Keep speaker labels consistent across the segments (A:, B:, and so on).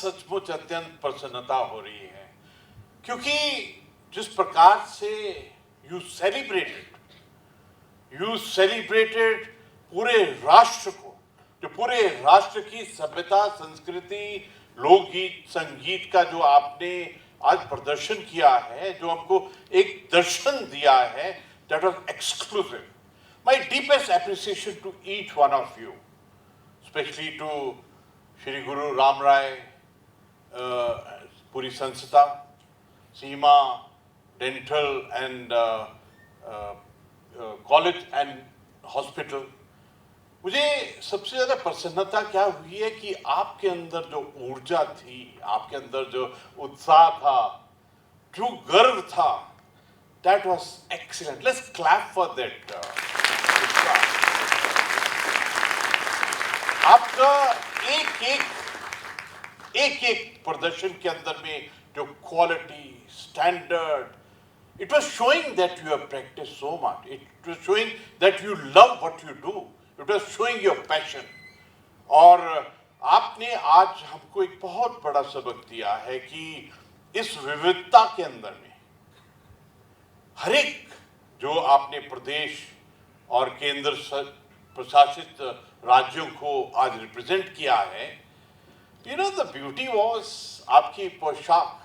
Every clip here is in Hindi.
A: सचमुच अत्यंत प्रसन्नता हो रही है, क्योंकि जिस प्रकार से यू सेलिब्रेटेड पूरे राष्ट्र को, जो पूरे राष्ट्र की सभ्यता, संस्कृति, लोकगीत, संगीत का जो आपने आज प्रदर्शन किया है, जो हमको एक दर्शन दिया है, that was exclusive. My deepest appreciation to each one of you, especially to Shri Guru Ram Rai, पूरी संस्था, Seema dental and college and hospital. मुझे सबसे ज़्यादा प्रसन्नता क्या हुई है कि आपके अंदर जो ऊर्जा थी, आपके अंदर जो उत्साह था, जो गर्व था, that was excellent. Let's clap for that. आपका एक एक प्रदर्शन के अंदर में जो quality, standard, it was showing that you have practiced so much. It was showing that you love what you do. It was showing your passion. और आपने आज हमको एक बहुत बड़ा सबक दिया है कि इस विविधता के अंदर में हर एक जो आपने प्रदेश और केंद्र प्रशासित राज्यों को आज रिप्रेजेंट किया है, you know the beauty was आपकी पोशाक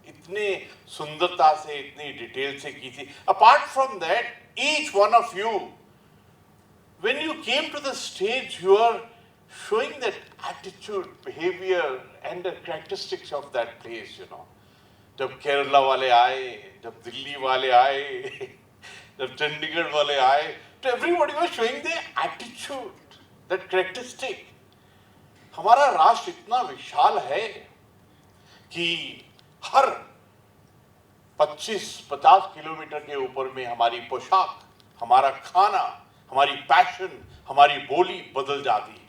A: इतने सुंदरता से, इतनी डिटेल से की थी। Apart from that, each one of you, when you came to the stage, you are showing that attitude, behavior, and the characteristics of that place, you know. जब केरला वाले आए, जब दिल्ली वाले आए, जब चंडीगढ़ वाले आए, तो everybody was showing their attitude, that characteristic. हमारा राष्ट्र इतना विशाल है कि हर 25-50 किलोमीटर के ऊपर में हमारी पोशाक, हमारा खाना, हमारी पैशन, हमारी बोली बदल जाती है।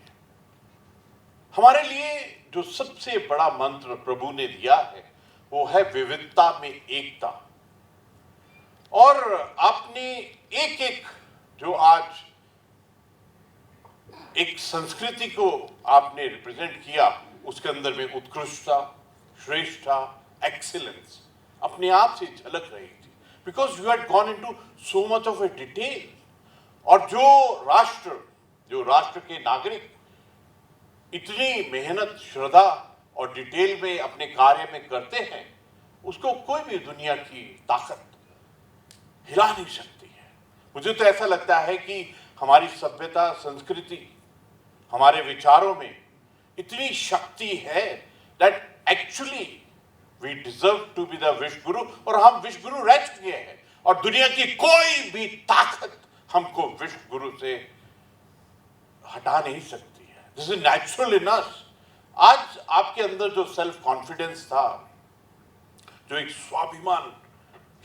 A: हमारे लिए जो सबसे बड़ा मंत्र प्रभु ने दिया है वो है विविधता में एकता। और आपने एक एक जो आज एक संस्कृति को आपने रिप्रेजेंट किया, उसके अंदर में उत्कृष्टता, श्रेष्ठता, एक्सीलेंस अपने आप से झलक रही थी, because you had gone into so much of A detail. और जो राष्ट्र के नागरिक इतनी मेहनत, श्रद्धा और डिटेल में अपने कार्य में करते हैं, उसको कोई भी दुनिया की ताकत हिला नहीं सकती है। मुझे तो ऐसा लगता है कि हमारी सभ्यता, संस्कृति, हमारे विचारों में इतनी शक्ति है that actually we deserve to be the विश्व गुरु, और हम विश्व गुरु रह चुके हैं, और दुनिया की कोई भी ताकत हमको विश्व गुरु से हटा नहीं सकती है। दिस इज नेचुरल इन अस। आज आपके अंदर जो सेल्फ कॉन्फिडेंस था, जो एक स्वाभिमान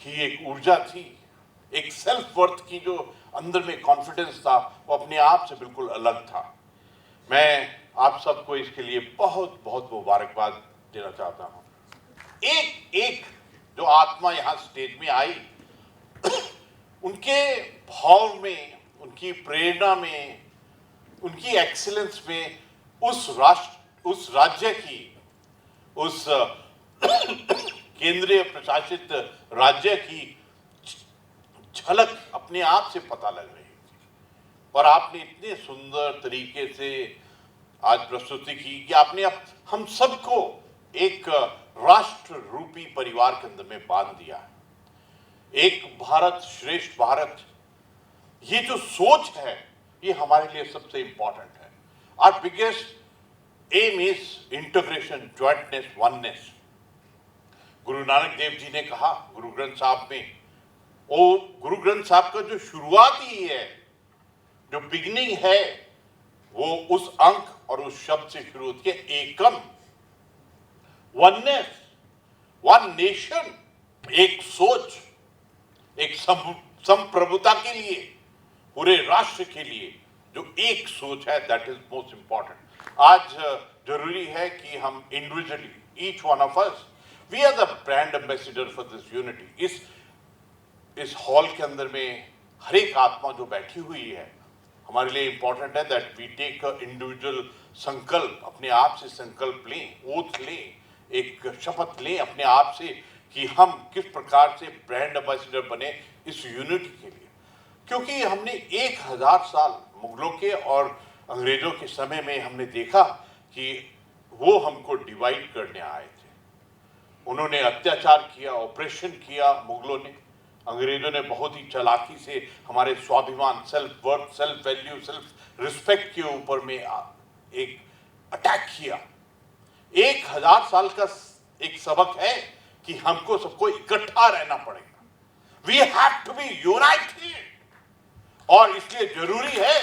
A: की एक ऊर्जा थी, एक सेल्फ वर्थ की जो अंदर में कॉन्फिडेंस था, वो अपने आप से बिल्कुल अलग था। मैं आप सबको इसके लिए बहुत बहुत मुबारकबाद देना चाहता हूँ। एक जो आत्मा यहाँ स्टेज में आई, उनके भाव में, उनकी प्रेरणा में, उनकी एक्सीलेंस में, उस राज्य की, उस केंद्रीय प्रशासित राज्य की झलक अपने आप से पता लग रही थी। और आपने इतने सुंदर तरीके से आज प्रस्तुति की कि आपने हम सबको एक राष्ट्र रूपी परिवार के अंदर में बांध दिया है। एक भारत श्रेष्ठ भारत, ये जो सोच है, ये हमारे लिए सबसे इंपॉर्टेंट है। Our biggest aim is integration, jointness, oneness. Guru Nanak Dev ji ने कहा गुरु ग्रंथ साहब में, वो गुरु ग्रंथ साहब का जो शुरुआत ही है, जो बिगिनिंग है, वो उस अंक और उस शब्द से शुरू होती है, एकम, वननेस, वन नेशन, एक सोच, एक संप्रभुता के लिए, पूरे राष्ट्र के लिए जो एक सोच है, दैट इज मोस्ट इंपॉर्टेंट। आज जरूरी है कि हम individually, each one of us, we are the brand ambassador for this unity. इस हॉल के अंदर में हर एक आत्मा जो बैठी हुई है, हमारे लिए इम्पोर्टेंट है दैट वी टेक इंडिविजुअल संकल्प, अपने आप से संकल्प लें, ओथ लें, एक शपथ लें अपने आप से कि हम किस प्रकार से ब्रांड एम्बेसडर बने इस यूनिटी के लिए। क्योंकि हमने 1000 साल मुगलों के और अंग्रेजों के समय में हमने देखा कि वो हमको डिवाइड करने आए थे। उन्होंने अत्याचार किया, ऑपरेशन किया मुगलों ने, अंग्रेजों ने बहुत ही चालाकी से हमारे स्वाभिमान, self worth, self value, self respect के ऊपर में एक अटैक किया। 1000 साल का एक सबक है कि हमको सबको इकट्ठा रहना पड़ेगा। We have to be united, और इसलिए जरूरी है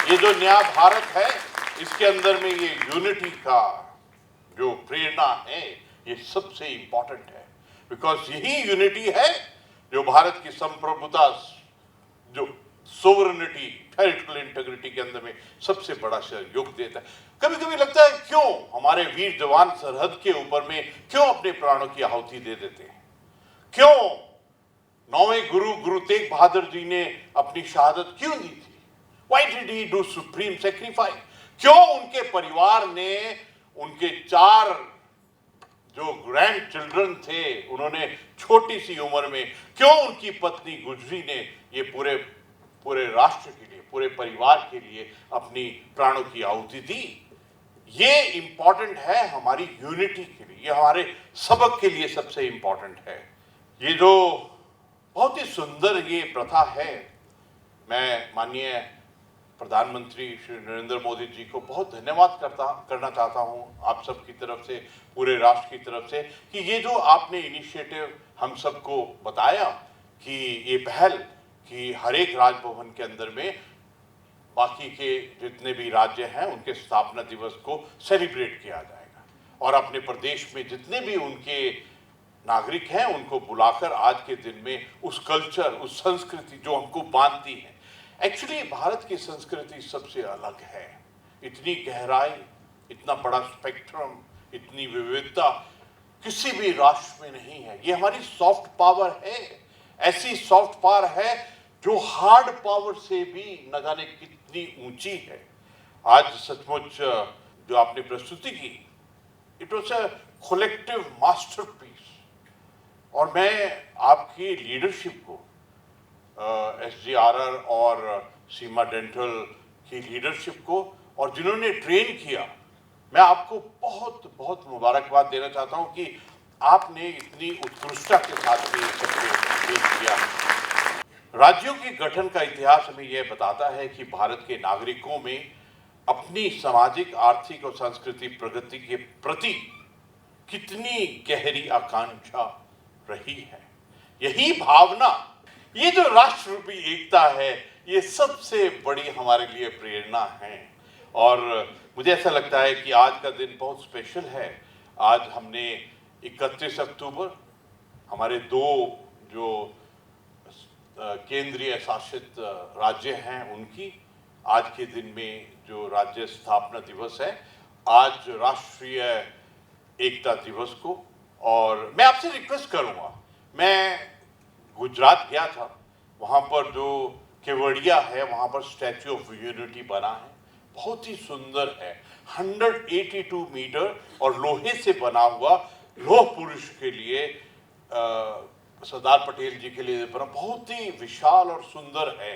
A: ये जो नया भारत है इसके अंदर में ये यूनिटी का जो प्रेरणा है ये सबसे इंपॉर्टेंट है। बिकॉज यही यूनिटी है जो भारत की संप्रभुता, जो सोवरेनिटी, टेरिटोरियल इंटीग्रिटी के अंदर में सबसे बड़ा सहयोग देता है। कभी कभी लगता है क्यों हमारे वीर जवान सरहद के ऊपर में क्यों अपने प्राणों की आहुति दे देते हैं, क्यों 9वें गुरु तेग बहादुर जी ने अपनी शहादत क्यों दी थी? Why did he do supreme sacrifice? क्यों उनके परिवार ने, उनके 4 जो ग्रैंड चिल्ड्रन थे, उन्होंने छोटी सी उम्र में क्यों उनकी पत्नी गुजरी ने ये पूरे राष्ट्र के लिए, पूरे परिवार के लिए अपनी प्राणों की आहुति दी? ये इंपॉर्टेंट है हमारी यूनिटी के लिए, ये हमारे सबक के लिए सबसे इंपॉर्टेंट है। ये जो बहुत ही सुंदर ये प्रथा है, मैं माननीय प्रधानमंत्री श्री नरेंद्र मोदी जी को बहुत धन्यवाद करना चाहता हूं आप सब की तरफ से, पूरे राष्ट्र की तरफ से, कि ये जो आपने इनिशिएटिव हम सबको बताया कि ये पहल कि हर एक राजभवन के अंदर में बाकी के जितने भी राज्य हैं उनके स्थापना दिवस को सेलिब्रेट किया जाएगा, और अपने प्रदेश में जितने भी उनके नागरिक हैं उनको बुलाकर आज के दिन में उस कल्चर, उस संस्कृति जो हमको बांधती है। एक्चुअली भारत की संस्कृति सबसे अलग है, इतनी गहराई, इतना बड़ा स्पेक्ट्रम, इतनी विविधता किसी भी राष्ट्र में नहीं है। ये हमारी सॉफ्ट पावर है, ऐसी सॉफ्ट पावर है जो हार्ड पावर से भी न जाने कितनी ऊंची है। आज सचमुच जो आपने प्रस्तुति की, it was a collective masterpiece, और मैं आपकी लीडरशिप को, SGRR और सीमा डेंटल की लीडरशिप को, और जिन्होंने ट्रेन किया, मैं आपको बहुत बहुत मुबारकबाद देना चाहता हूं कि आपने इतनी उत्कृष्टता के साथ ये सब पेश किया। राज्यों के गठन का इतिहास हमें यह बताता है कि भारत के नागरिकों में अपनी सामाजिक, आर्थिक और सांस्कृतिक प्रगति के प्रति कितनी गहरी आकांक्षा रही है। यही भावना, ये जो राष्ट्र रूपी एकता है, ये सबसे बड़ी हमारे लिए प्रेरणा है। और मुझे ऐसा लगता है कि आज का दिन बहुत स्पेशल है। आज हमने 31 अक्टूबर हमारे 2 जो केंद्रीय शासित राज्य हैं उनकी आज के दिन में जो राज्य स्थापना दिवस है, आज राष्ट्रीय एकता दिवस को, और मैं आपसे रिक्वेस्ट करूंगा, मैं गुजरात गया था, वहाँ पर जो केवड़िया है वहाँ पर स्टैच्यू ऑफ यूनिटी बना है, बहुत ही सुंदर है, 182 मीटर और लोहे से बना हुआ, लौह पुरुष के लिए, सरदार पटेल जी के लिए बना, बहुत ही विशाल और सुंदर है।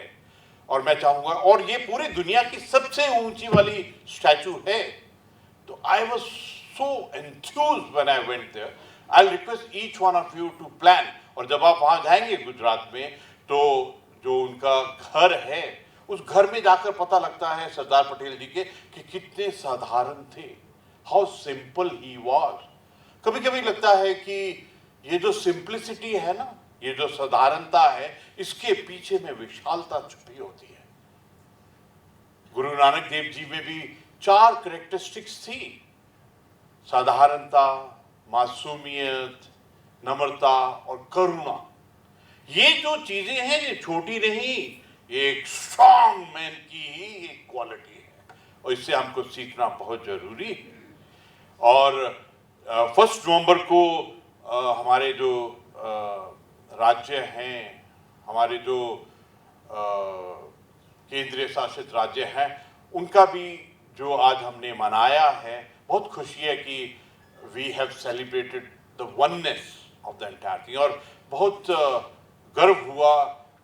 A: और मैं चाहूँगा, और ये पूरी दुनिया की सबसे ऊंची वाली स्टैचू है। तो I was so enthused when I went there. I'll request each one of you to plan. और जब आप वहाँ जाएंगे गुजरात में, तो जो उनका घर है, उस घर में जाकर पता लगता है सरदार पटेल जी के कि कितने साधारण थे, हाउ सिंपल ही वॉज। कभी कभी लगता है कि ये जो सिंप्लिसिटी है ना, ये जो साधारणता है, इसके पीछे में विशालता छुपी होती है। गुरु नानक देव जी में भी 4 कैरेक्टरिस्टिक्स थी, साधारणता, मासूमियत, नम्रता और करुणा। ये जो चीजें हैं ये छोटी नहीं, ये एक स्ट्रॉन्ग मैन की ही एक क्वालिटी है, और इससे हमको सीखना बहुत जरूरी है। और 1 नवंबर को हमारे जो राज्य हैं, हमारे जो केंद्रीय शासित राज्य हैं, उनका भी जो आज हमने मनाया है, बहुत खुशी है कि we have celebrated the oneness of the entire thing. और बहुत गर्व हुआ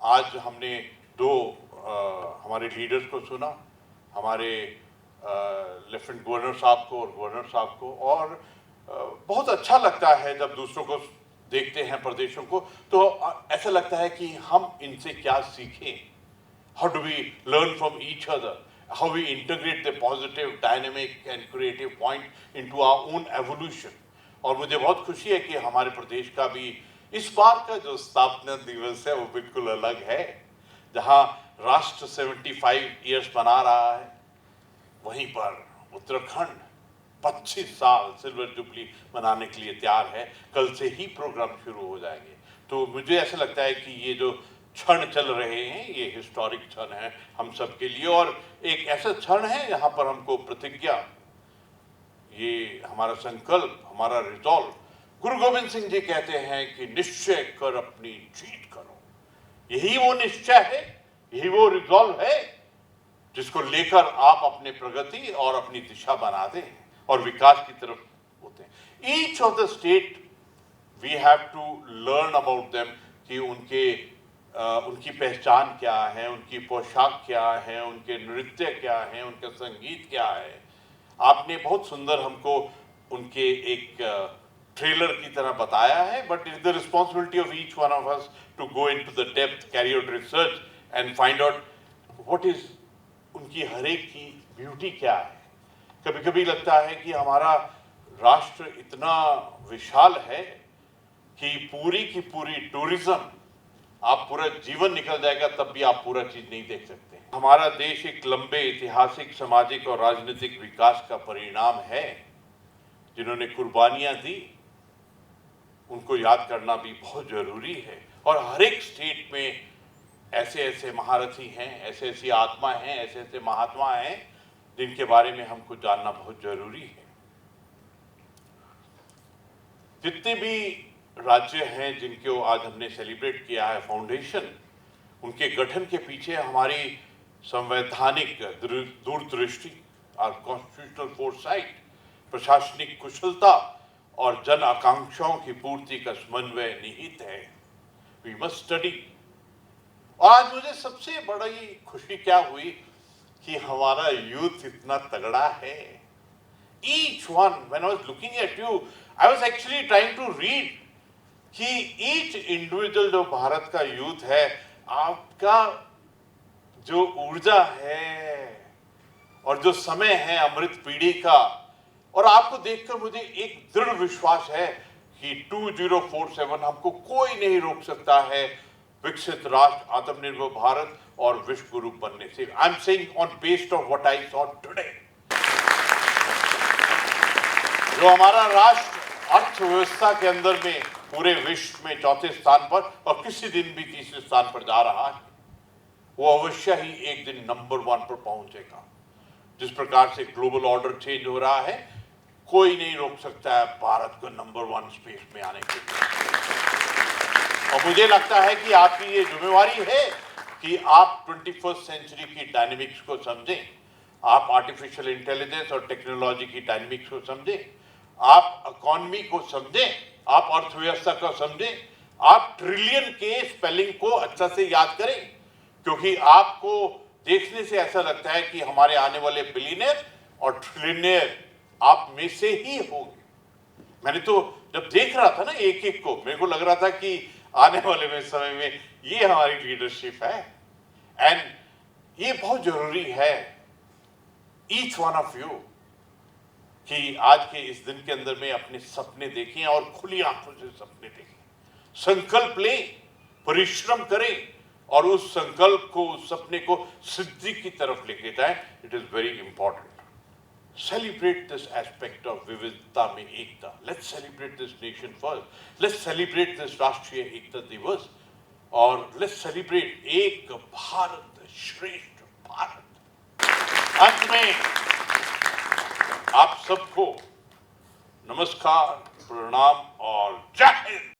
A: आज हमने दो हमारे लीडर्स को सुना, हमारे लेफ्टिनेंट गवर्नर साहब को और गवर्नर साहब को, और बहुत अच्छा लगता है जब दूसरों को देखते हैं, प्रदेशों को, तो ऐसा लगता है कि हम इनसे क्या सीखें, how do we learn from each other, how we integrate the positive, dynamic and creative point into our own evolution। और मुझे बहुत खुशी है कि हमारे प्रदेश का भी इस बार का जो स्थापना दिवस है वो बिल्कुल अलग है। जहां राष्ट्र 75 इयर्स मना रहा है, वहीं पर उत्तराखंड 25 साल सिल्वर जुबली मनाने के लिए तैयार है। कल से ही प्रोग्राम शुरू हो जाएंगे। तो मुझे ऐसा लगता है कि ये जो क्षण चल रहे हैं, ये हिस्टोरिक क्षण है हम सब के लिए, और एक ऐसा क्षण है जहां पर हमको प्रतिज्ञा, ये हमारा संकल्प, हमारा रिजॉल्व, गुरु गोविंद सिंह जी कहते हैं कि निश्चय कर अपनी जीत करो। यही वो निश्चय है, यही वो रिजॉल्व है जिसको लेकर आप अपने प्रगति और अपनी दिशा बनाते हैं और विकास की तरफ होते हैं। Each of the state we have to learn about them कि उनकी पहचान क्या है, उनकी पोशाक क्या है, उनके नृत्य क्या है, उनका संगीत क्या है। आपने बहुत सुंदर हमको उनके एक ट्रेलर की तरह बताया है, but it is the responsibility of each one of us to go into the depth, carry out research and find out what is उनकी हर एक की ब्यूटी क्या है। कभी कभी लगता है कि हमारा राष्ट्र इतना विशाल है कि पूरी की पूरी टूरिज्म, आप पूरा जीवन निकल जाएगा तब भी आप पूरा चीज नहीं देख सकते। हमारा देश एक लंबे ऐतिहासिक, सामाजिक और राजनीतिक विकास का परिणाम है। जिन्होंने कुर्बानियां दी उनको याद करना भी बहुत जरूरी है, और हर एक स्टेट में ऐसे ऐसे महारथी हैं, ऐसे ऐसी आत्मा हैं, ऐसे ऐसे महात्मा हैं जिनके बारे में हमको जानना बहुत जरूरी है। जितने भी राज्य हैं जिनको आज हमने सेलिब्रेट किया है फाउंडेशन, उनके गठन के पीछे हमारी संवैधानिक दूरदृष्टि और कॉन्स्टिट्यूशनल फोरसाइट, प्रशासनिक कुशलता और जन आकांक्षाओं की पूर्ति का समन्वय निहित है। We must study. और आज मुझे सबसे बड़ी खुशी क्या हुई कि हमारा यूथ इतना तगड़ा है। Each one, when I was looking at you, I was actually trying to read कि ईच इंडिविजुअल जो भारत का यूथ है, आपका जो ऊर्जा है और जो समय है अमृत पीढ़ी का, और आपको देखकर मुझे एक दृढ़ विश्वास है कि 2047 हमको कोई नहीं रोक सकता है विकसित राष्ट्र, आत्मनिर्भर भारत और विश्व गुरु बनने से। I am saying on based of what I saw today. जो हमारा राष्ट्र अर्थव्यवस्था के अंदर में पूरे विश्व में चौथे स्थान पर और किसी दिन भी तीसरे स्थान पर जा रहा है, वो अवश्य ही एक दिन नंबर 1 पर पहुंचेगा। जिस प्रकार से ग्लोबल ऑर्डर चेंज हो रहा है, कोई नहीं रोक सकता है भारत को नंबर 1 स्पेस में आने के लिए। और मुझे लगता है कि आपकी ये जिम्मेवारी है कि आप 21st सेंचुरी की डायनेमिक्स को समझें, आप आर्टिफिशियल इंटेलिजेंस और टेक्नोलॉजी की डायनेमिक्स को समझें, आप इकोनॉमी को समझें, आप अर्थव्यवस्था को समझें, आप ट्रिलियन के स्पेलिंग को अच्छा से याद करें, क्योंकि आपको देखने से ऐसा लगता है कि हमारे आने वाले बिलियनियर और ट्रिलियनियर आप में से ही होंगे। मैंने तो जब देख रहा था ना एक एक को, मेरे को लग रहा था कि आने वाले में समय में ये हमारी लीडरशिप है। एंड ये बहुत जरूरी है ईच वन ऑफ यू कि आज के इस दिन के अंदर में अपने सपने देखें और खुली आंखों से सपने देखें, संकल्प लें, परिश्रम करें और उस संकल्प को, उस सपने को सिद्धि की तरफ लेके जाएं। It is very important. Celebrate this aspect of विविधता में एकता। Let's celebrate this nation first. Let's celebrate this Rashtriya Ekta दिवस, और लेट्स सेलिब्रेट एक भारत श्रेष्ठ भारत। अंत में आप सबको नमस्कार, प्रणाम और जय हिंद।